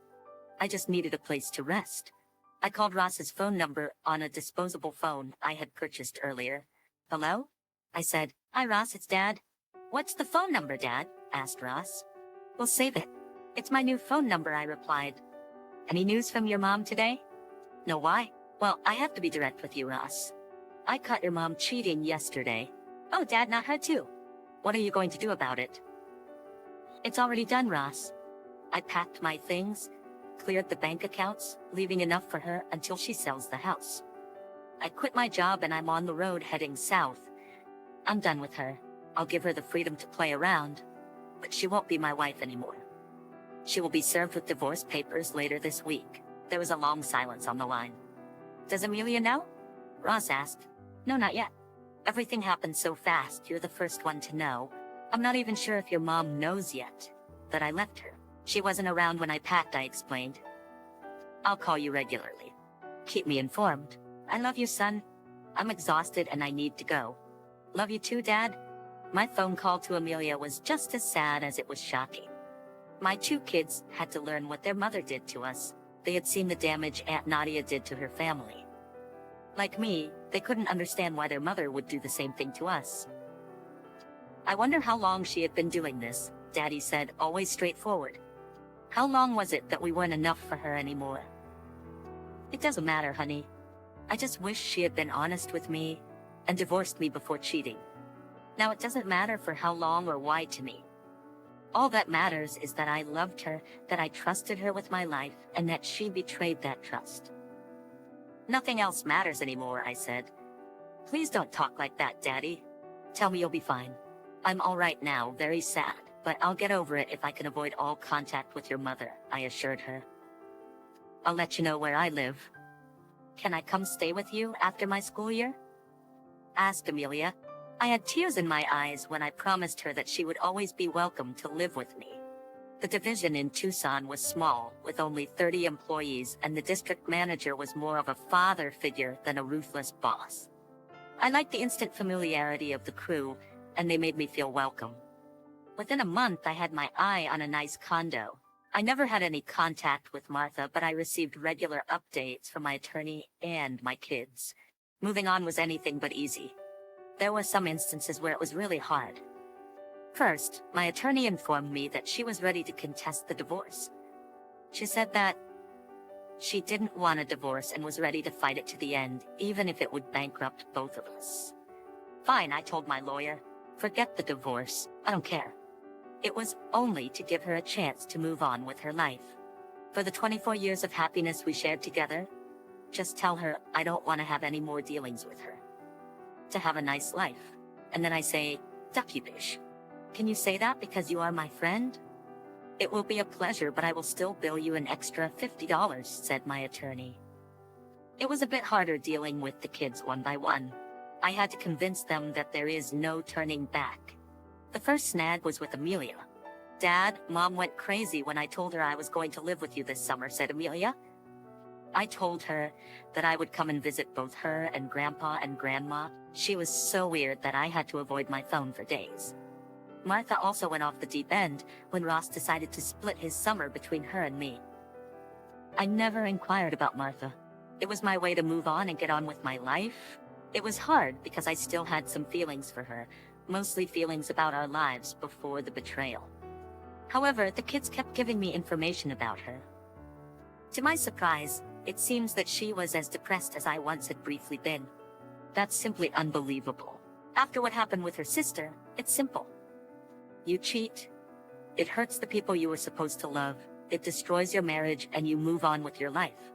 I just needed a place to rest. I called Ross's phone number on a disposable phone I had purchased earlier. "Hello?" I said. "Hi Ross, it's Dad." "What's the phone number, Dad?" asked Ross. "Well, save it. It's my new phone number," I replied. "Any news from your mom today?" "No, why?" "Well, I have to be direct with you, Ross. I caught your mom cheating yesterday." "Oh, Dad, not her too." "What are you going to do about it?" "It's already done, Ross. I packed my things, cleared the bank accounts, leaving enough for her until she sells the house. I quit my job and I'm on the road heading south. I'm done with her. I'll give her the freedom to play around, but she won't be my wife anymore. She will be served with divorce papers later this week." There was a long silence on the line. "Does Amelia know?" Ross asked. "No, not yet. Everything happened so fast, you're the first one to know. I'm not even sure if your mom knows yet that I left her. She wasn't around when I packed," I explained. "I'll call you regularly. Keep me informed. I love you, son. I'm exhausted and I need to go." "Love you too, Dad." My phone call to Amelia was just as sad as it was shocking. My 2 kids had to learn what their mother did to us. They had seen the damage Aunt Nadia did to her family. Like me, they couldn't understand why their mother would do the same thing to us. "I wonder how long she had been doing this," Daddy said, always straightforward. "How long was it that we weren't enough for her anymore?" "It doesn't matter, honey. I just wish she had been honest with me and divorced me before cheating. Now it doesn't matter for how long or why to me. All that matters is that I loved her, that I trusted her with my life, and that she betrayed that trust." "Nothing else matters anymore," I said. "Please don't talk like that, Daddy. Tell me you'll be fine." "I'm all right now, very sad, but I'll get over it if I can avoid all contact with your mother," I assured her. "I'll let you know where I live." "Can I come stay with you after my school year?" asked Amelia. I had tears in my eyes when I promised her that she would always be welcome to live with me. The division in Tucson was small, with only 30 employees, and the district manager was more of a father figure than a ruthless boss. I liked the instant familiarity of the crew, and they made me feel welcome. Within a month, I had my eye on a nice condo. I never had any contact with Martha, but I received regular updates from my attorney and my kids. Moving on was anything but easy. There were some instances where it was really hard. First, my attorney informed me that she was ready to contest the divorce. She said that she didn't want a divorce and was ready to fight it to the end, even if it would bankrupt both of us. Fine, I told my lawyer. Forget the divorce. I don't care. It was only to give her a chance to move on with her life. For the 24 years of happiness we shared together, just tell her I don't want to have any more dealings with her. To have a nice life. And then I say, "Ducky-bish. Can you say that because you are my friend?" "It will be a pleasure, but I will still bill you an extra $50, said my attorney. It was a bit harder dealing with the kids one by one. I had to convince them that there is no turning back. The first snag was with Amelia. Dad, Mom went crazy when I told her I was going to live with you this summer, said Amelia. I told her that I would come and visit both her and Grandpa and Grandma. She was so weird that I had to avoid my phone for days. Martha also went off the deep end when Ross decided to split his summer between her and me. I never inquired about Martha. It was my way to move on and get on with my life. It was hard because I still had some feelings for her, mostly feelings about our lives before the betrayal. However, the kids kept giving me information about her. To my surprise, it seems that she was as depressed as I once had briefly been. That's simply unbelievable. After what happened with her sister, it's simple. You cheat. It hurts the people you were supposed to love. It destroys your marriage and you move on with your life.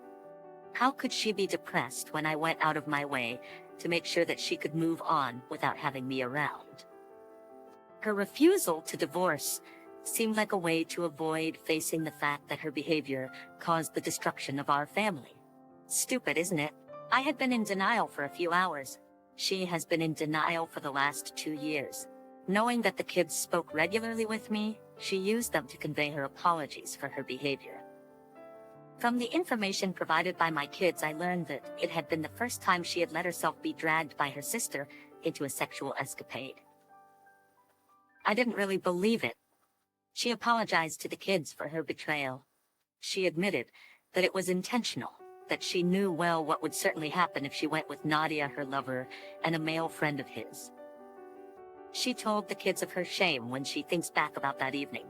How could she be depressed when I went out of my way to make sure that she could move on without having me around? Her refusal to divorce seemed like a way to avoid facing the fact that her behavior caused the destruction of our family. Stupid, isn't it? I had been in denial for a few hours. She has been in denial for the last 2 years. Knowing that the kids spoke regularly with me, she used them to convey her apologies for her behavior. From the information provided by my kids, I learned that it had been the first time she had let herself be dragged by her sister into a sexual escapade. I didn't really believe it. She apologized to the kids for her betrayal. She admitted that it was intentional, that she knew well what would certainly happen if she went with Nadia, her lover, and a male friend of his. She told the kids of her shame when she thinks back about that evening.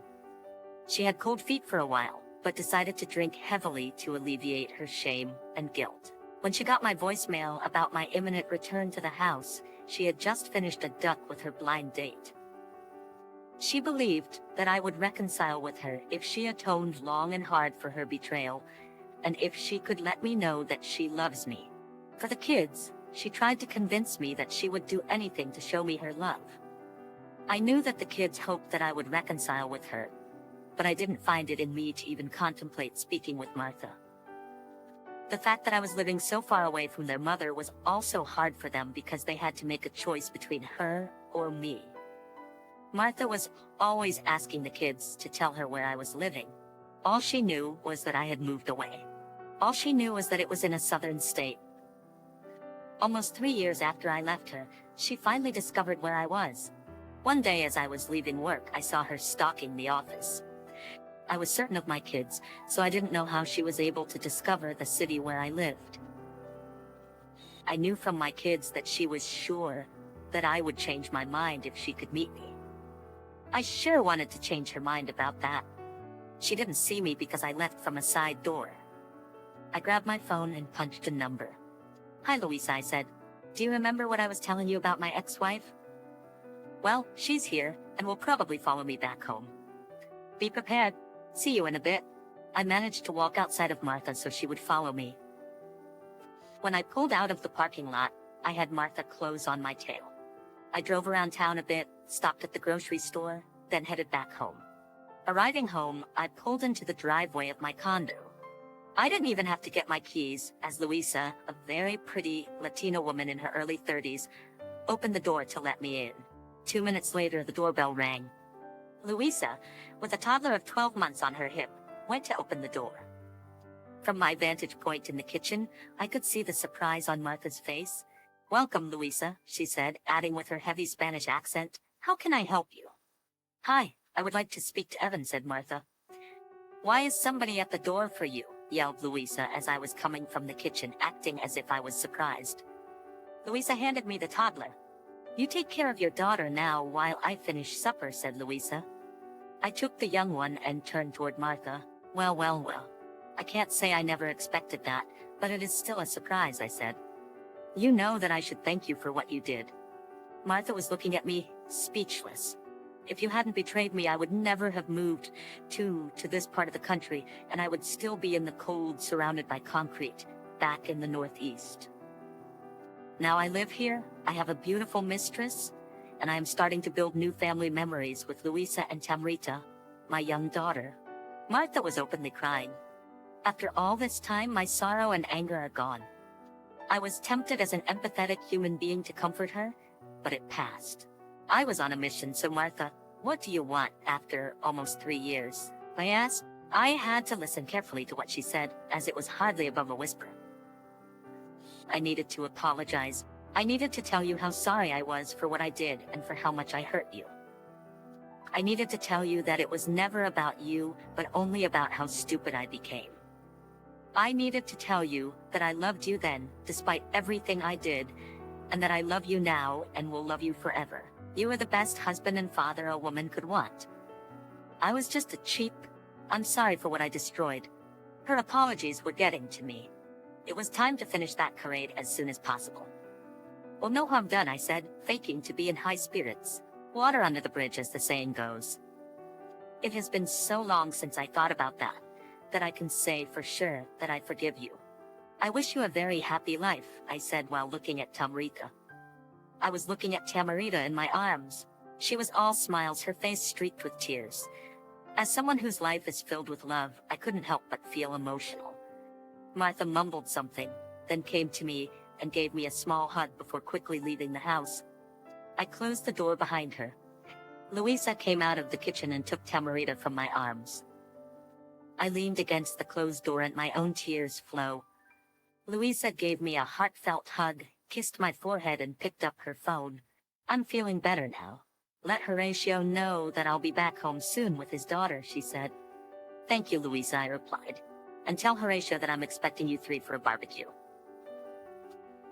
She had cold feet for a while, but decided to drink heavily to alleviate her shame and guilt. When she got my voicemail about my imminent return to the house, she had just finished a duck with her blind date. She believed that I would reconcile with her if she atoned long and hard for her betrayal, and if she could let me know that she loves me. For the kids, she tried to convince me that she would do anything to show me her love. I knew that the kids hoped that I would reconcile with her, but I didn't find it in me to even contemplate speaking with Martha. The fact that I was living so far away from their mother was also hard for them because they had to make a choice between her or me. Martha was always asking the kids to tell her where I was living. All she knew was that I had moved away. All she knew was that it was in a southern state. Almost 3 years after I left her, she finally discovered where I was. One day as I was leaving work, I saw her stalking the office. I was certain of my kids, so I didn't know how she was able to discover the city where I lived. I knew from my kids that she was sure that I would change my mind if she could meet me. I sure wanted to change her mind about that. She didn't see me because I left from a side door. I grabbed my phone and punched a number. "Hi, Louisa," I said. "Do you remember what I was telling you about my ex-wife? Well, she's here and will probably follow me back home. Be prepared. See you in a bit." I managed to walk outside of Martha so she would follow me. When I pulled out of the parking lot, I had Martha close on my tail. I drove around town a bit, stopped at the grocery store, then headed back home. Arriving home, I pulled into the driveway of my condo. I didn't even have to get my keys, as Louisa, a very pretty Latina woman in her early 30s, opened the door to let me in. 2 minutes later, the doorbell rang. Louisa, with a toddler of 12 months on her hip, went to open the door. From my vantage point in the kitchen, I could see the surprise on Martha's face. "Welcome, Louisa," she said, adding with her heavy Spanish accent, "How can I help you?" "Hi, I would like to speak to Evan," said Martha. "Why is somebody at the door for you?" yelled Louisa as I was coming from the kitchen, acting as if I was surprised. Louisa handed me the toddler. "You take care of your daughter now while I finish supper," said Louisa. I took the young one and turned toward Martha. Well. I can't say I never expected that, but it is still a surprise," I said. "You know that I should thank you for what you did." Martha was looking at me, speechless. "If you hadn't betrayed me, I would never have moved to this part of the country, and I would still be in the cold, surrounded by concrete, back in the Northeast. Now I live here, I have a beautiful mistress, and I am starting to build new family memories with Louisa and Tamrita, my young daughter." Martha was openly crying. After all this time, my sorrow and anger are gone. I was tempted as an empathetic human being to comfort her, but it passed. I was on a mission, so Martha, "What do you want after almost 3 years?" I asked. I had to listen carefully to what she said, as it was hardly above a whisper. "I needed to apologize. I needed to tell you how sorry I was for what I did and for how much I hurt you. I needed to tell you that it was never about you, but only about how stupid I became. I needed to tell you that I loved you then, despite everything I did, and that I love you now and will love you forever. You were the best husband and father a woman could want. I was just a cheap. I'm sorry for what I destroyed." Her apologies were getting to me. It was time to finish that charade as soon as possible. "Well, no harm done," I said, faking to be in high spirits. Water under the bridge, as the saying goes. "It has been so long since I thought about that I can say for sure that I forgive you. I wish you a very happy life," I said while looking at Tamarita. I was looking at Tamarita in my arms. She was all smiles, her face streaked with tears. As someone whose life is filled with love, I couldn't help but feel emotional. Martha mumbled something, then came to me and gave me a small hug before quickly leaving the house. I closed the door behind her. Luisa came out of the kitchen and took Tamarita from my arms. I leaned against the closed door and my own tears flow. Luisa gave me a heartfelt hug, kissed my forehead and picked up her phone. "I'm feeling better now. Let Horatio know that I'll be back home soon with his daughter," she said. "Thank you, Luisa," I replied. "And tell Horatio that I'm expecting you three for a barbecue."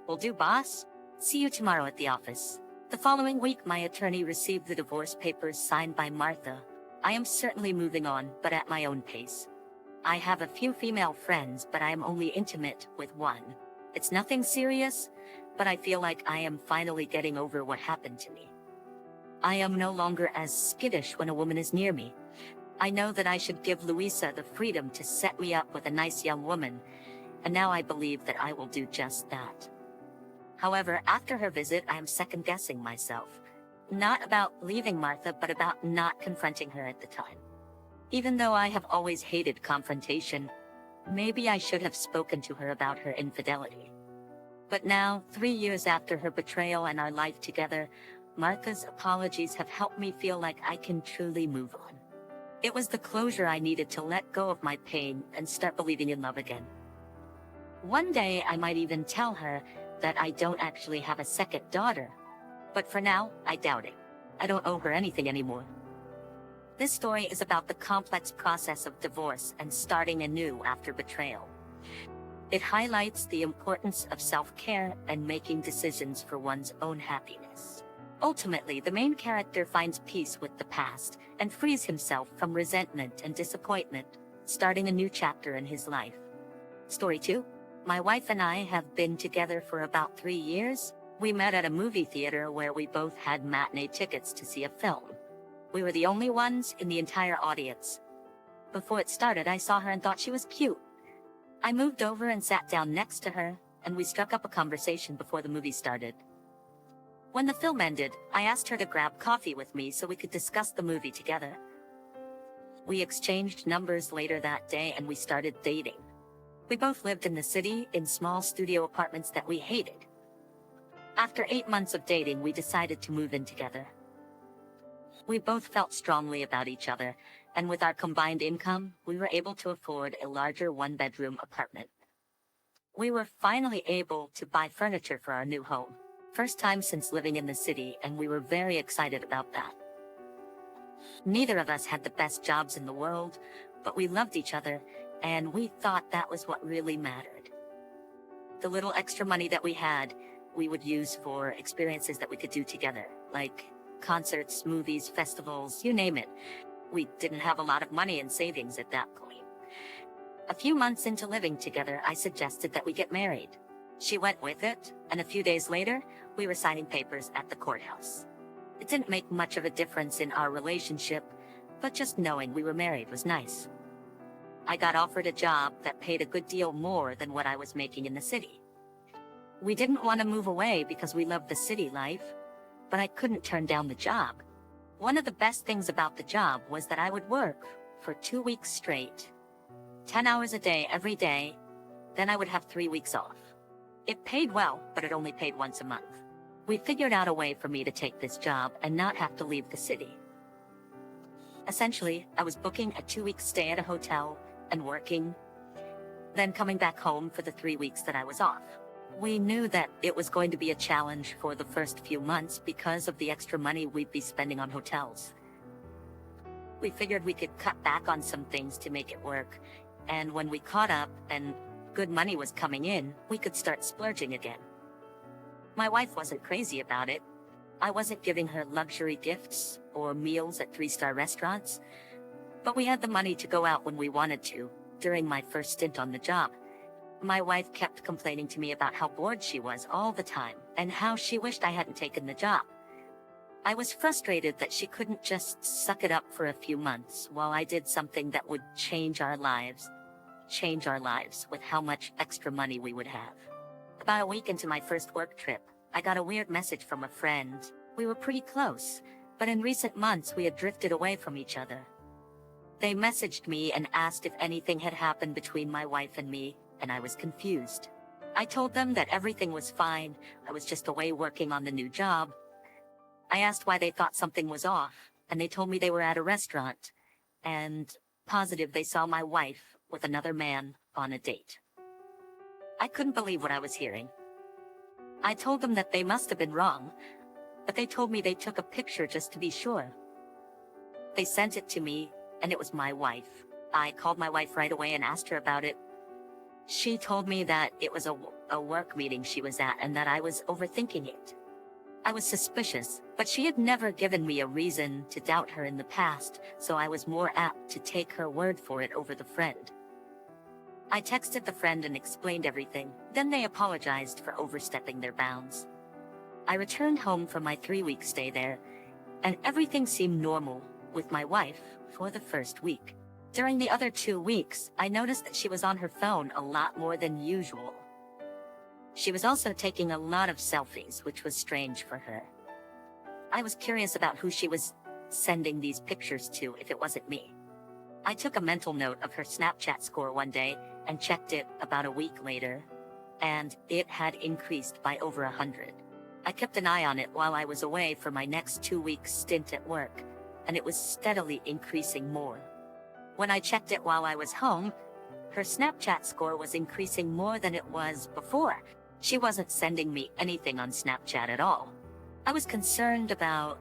"Will do, boss. See you tomorrow at the office." The following week, my attorney received the divorce papers signed by Martha. I am certainly moving on, but at my own pace. I have a few female friends, but I am only intimate with one. It's nothing serious, but I feel like I am finally getting over what happened to me. I am no longer as skittish when a woman is near me. I know that I should give Luisa the freedom to set me up with a nice young woman, and now I believe that I will do just that. However, after her visit, I am second-guessing myself. Not about leaving Martha, but about not confronting her at the time. Even though I have always hated confrontation, maybe I should have spoken to her about her infidelity. But now, 3 years after her betrayal and our life together, Martha's apologies have helped me feel like I can truly move on. It was the closure I needed to let go of my pain and start believing in love again. One day, I might even tell her that I don't actually have a second daughter. But for now, I doubt it. I don't owe her anything anymore. This story is about the complex process of divorce and starting anew after betrayal. It highlights the importance of self-care and making decisions for one's own happiness. Ultimately, the main character finds peace with the past and frees himself from resentment and disappointment, starting a new chapter in his life. Story 2. My wife and I have been together for about 3 years. We met at a movie theater where we both had matinee tickets to see a film. We were the only ones in the entire audience. Before it started, I saw her and thought she was cute. I moved over and sat down next to her, and we struck up a conversation before the movie started. When the film ended, I asked her to grab coffee with me so we could discuss the movie together. We exchanged numbers later that day and we started dating. We both lived in the city in small studio apartments that we hated. After 8 months of dating, we decided to move in together. We both felt strongly about each other, and with our combined income, we were able to afford a larger one-bedroom apartment. We were finally able to buy furniture for our new home. First time since living in the city, and we were very excited about that. Neither of us had the best jobs in the world, but we loved each other, and we thought that was what really mattered. The little extra money that we had, we would use for experiences that we could do together, like concerts, movies, festivals, you name it. We didn't have a lot of money in savings at that point. A few months into living together, I suggested that we get married. She went with it, and a few days later, we were signing papers at the courthouse. It didn't make much of a difference in our relationship, but just knowing we were married was nice. I got offered a job that paid a good deal more than what I was making in the city. We didn't want to move away because we loved the city life, but I couldn't turn down the job. One of the best things about the job was that I would work for 2 weeks straight, 10 hours a day every day, then I would have 3 weeks off. It paid well, but it only paid once a month. We figured out a way for me to take this job and not have to leave the city. Essentially, I was booking a 2-week stay at a hotel and working, then coming back home for the 3 weeks that I was off. We knew that it was going to be a challenge for the first few months because of the extra money we'd be spending on hotels. We figured we could cut back on some things to make it work, and when we caught up and good money was coming in, we could start splurging again. My wife wasn't crazy about it. I wasn't giving her luxury gifts or meals at 3-star restaurants, but we had the money to go out when we wanted to during my first stint on the job. My wife kept complaining to me about how bored she was all the time and how she wished I hadn't taken the job. I was frustrated that she couldn't just suck it up for a few months while I did something that would change our lives with how much extra money we would have. About a week into my first work trip, I got a weird message from a friend. We were pretty close, but in recent months we had drifted away from each other. They messaged me and asked if anything had happened between my wife and me, and I was confused. I told them that everything was fine, I was just away working on the new job. I asked why they thought something was off, and they told me they were at a restaurant, and positive they saw my wife with another man on a date. I couldn't believe what I was hearing. I told them that they must have been wrong, but they told me they took a picture just to be sure. They sent it to me, and it was my wife. I called my wife right away and asked her about it. She told me that it was a work meeting she was at and that I was overthinking it. I was suspicious, but she had never given me a reason to doubt her in the past, so I was more apt to take her word for it over the friend. I texted the friend and explained everything, then they apologized for overstepping their bounds. I returned home from my 3-week stay there, and everything seemed normal with my wife for the first week. During the other 2 weeks, I noticed that she was on her phone a lot more than usual. She was also taking a lot of selfies, which was strange for her. I was curious about who she was sending these pictures to if it wasn't me. I took a mental note of her Snapchat score one day and checked it about a week later, and it had increased by over 100. I kept an eye on it while I was away for my next 2-week stint at work, and it was steadily increasing more. When I checked it while I was home, her Snapchat score was increasing more than it was before. She wasn't sending me anything on Snapchat at all. I was concerned about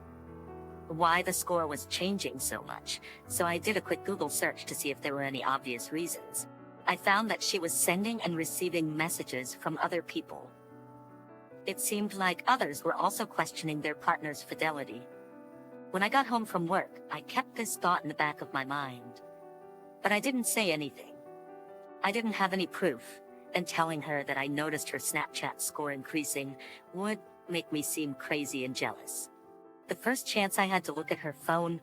why the score was changing so much, so I did a quick Google search to see if there were any obvious reasons. I found that she was sending and receiving messages from other people. It seemed like others were also questioning their partner's fidelity. When I got home from work, I kept this thought in the back of my mind. But I didn't say anything. I didn't have any proof, and telling her that I noticed her Snapchat score increasing would make me seem crazy and jealous. The first chance I had to look at her phone,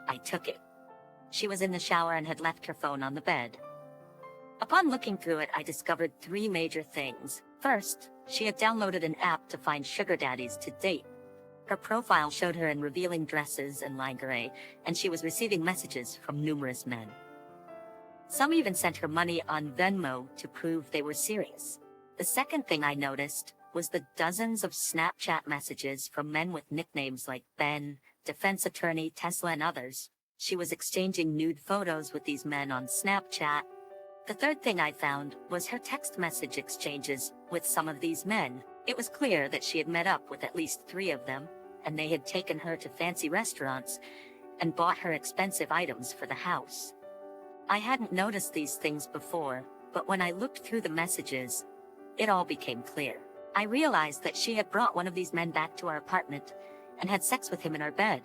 I took it. She was in the shower and had left her phone on the bed. Upon looking through it, I discovered 3 major things. First, she had downloaded an app to find sugar daddies to date. Her profile showed her in revealing dresses and lingerie, and she was receiving messages from numerous men. Some even sent her money on Venmo to prove they were serious. The second thing I noticed was the dozens of Snapchat messages from men with nicknames like Ben, defense attorney, Tesla, and others. She was exchanging nude photos with these men on Snapchat. The third thing I found was her text message exchanges with some of these men. It was clear that she had met up with at least 3 of them, and they had taken her to fancy restaurants and bought her expensive items for the house. I hadn't noticed these things before, but when I looked through the messages, it all became clear. I realized that she had brought one of these men back to our apartment and had sex with him in our bed.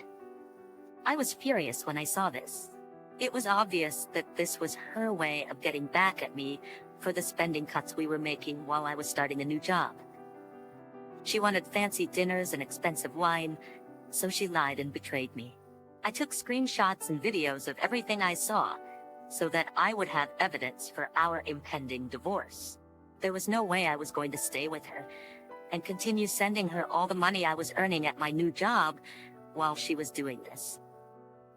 I was furious when I saw this. It was obvious that this was her way of getting back at me for the spending cuts we were making while I was starting a new job. She wanted fancy dinners and expensive wine, so she lied and betrayed me. I took screenshots and videos of everything I saw, so that I would have evidence for our impending divorce. There was no way I was going to stay with her and continue sending her all the money I was earning at my new job while she was doing this.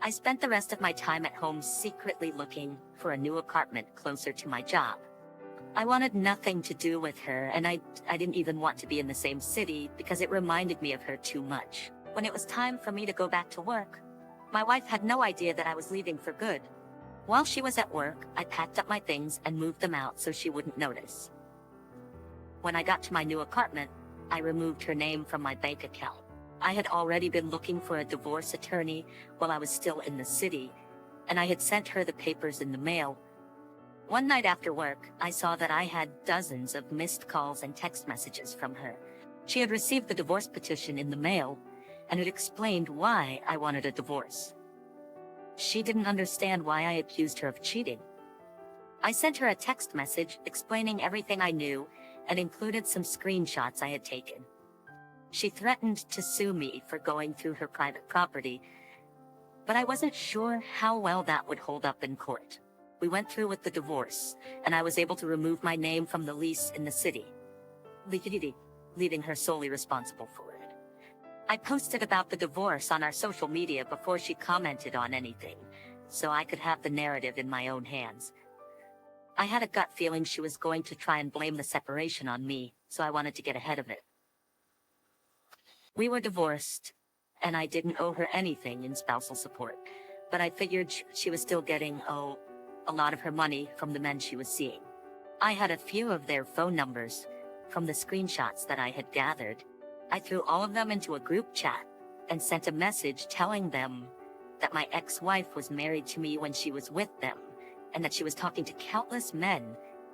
I spent the rest of my time at home secretly looking for a new apartment closer to my job. I wanted nothing to do with her, and I didn't even want to be in the same city because it reminded me of her too much. When it was time for me to go back to work, My wife had no idea that I was leaving for good. While she was at work, I packed up my things and moved them out so she wouldn't notice. When I got to my new apartment, I removed her name from my bank account. I had already been looking for a divorce attorney while I was still in the city, and I had sent her the papers in the mail. One night after work, I saw that I had dozens of missed calls and text messages from her. She had received the divorce petition in the mail, and it explained why I wanted a divorce. She didn't understand why I accused her of cheating. I sent her a text message explaining everything I knew and included some screenshots I had taken. She threatened to sue me for going through her private property, but I wasn't sure how well that would hold up in court. We went through with the divorce, and I was able to remove my name from the lease in the city, leaving her solely responsible for it. I posted about the divorce on our social media before she commented on anything, so I could have the narrative in my own hands. I had a gut feeling she was going to try and blame the separation on me, so I wanted to get ahead of it. We were divorced, and I didn't owe her anything in spousal support, but I figured she was still getting, a lot of her money from the men she was seeing. I had a few of their phone numbers from the screenshots that I had gathered. I threw all of them into a group chat and sent a message telling them that my ex-wife was married to me when she was with them, and that she was talking to countless men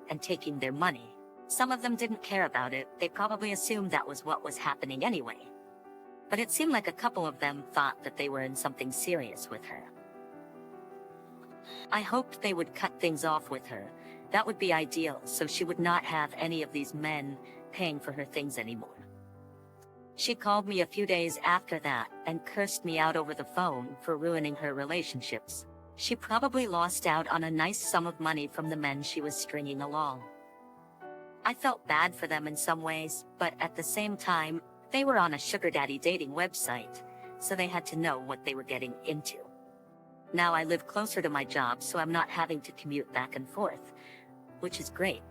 and taking their money. Some of them didn't care about it. They probably assumed that was what was happening anyway. But it seemed like a couple of them thought that they were in something serious with her. I hoped they would cut things off with her. That would be ideal, so she would not have any of these men paying for her things anymore. She called me a few days after that and cursed me out over the phone for ruining her relationships. She probably lost out on a nice sum of money from the men she was stringing along. I felt bad for them in some ways, but at the same time, they were on a sugar daddy dating website, so they had to know what they were getting into. Now I live closer to my job, so I'm not having to commute back and forth, which is great.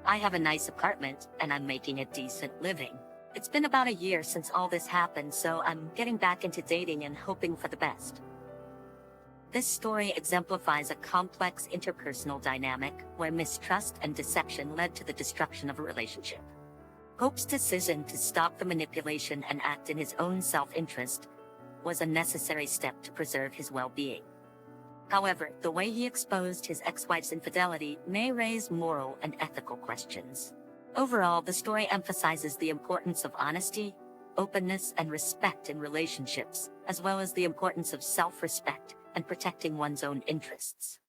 I have a nice apartment, and I'm making a decent living. It's been about a year since all this happened, so I'm getting back into dating and hoping for the best. This story exemplifies a complex interpersonal dynamic where mistrust and deception led to the destruction of a relationship. Hope's decision to stop the manipulation and act in his own self-interest was a necessary step to preserve his well-being. However, the way he exposed his ex-wife's infidelity may raise moral and ethical questions. Overall, the story emphasizes the importance of honesty, openness, and respect in relationships, as well as the importance of self-respect and protecting one's own interests.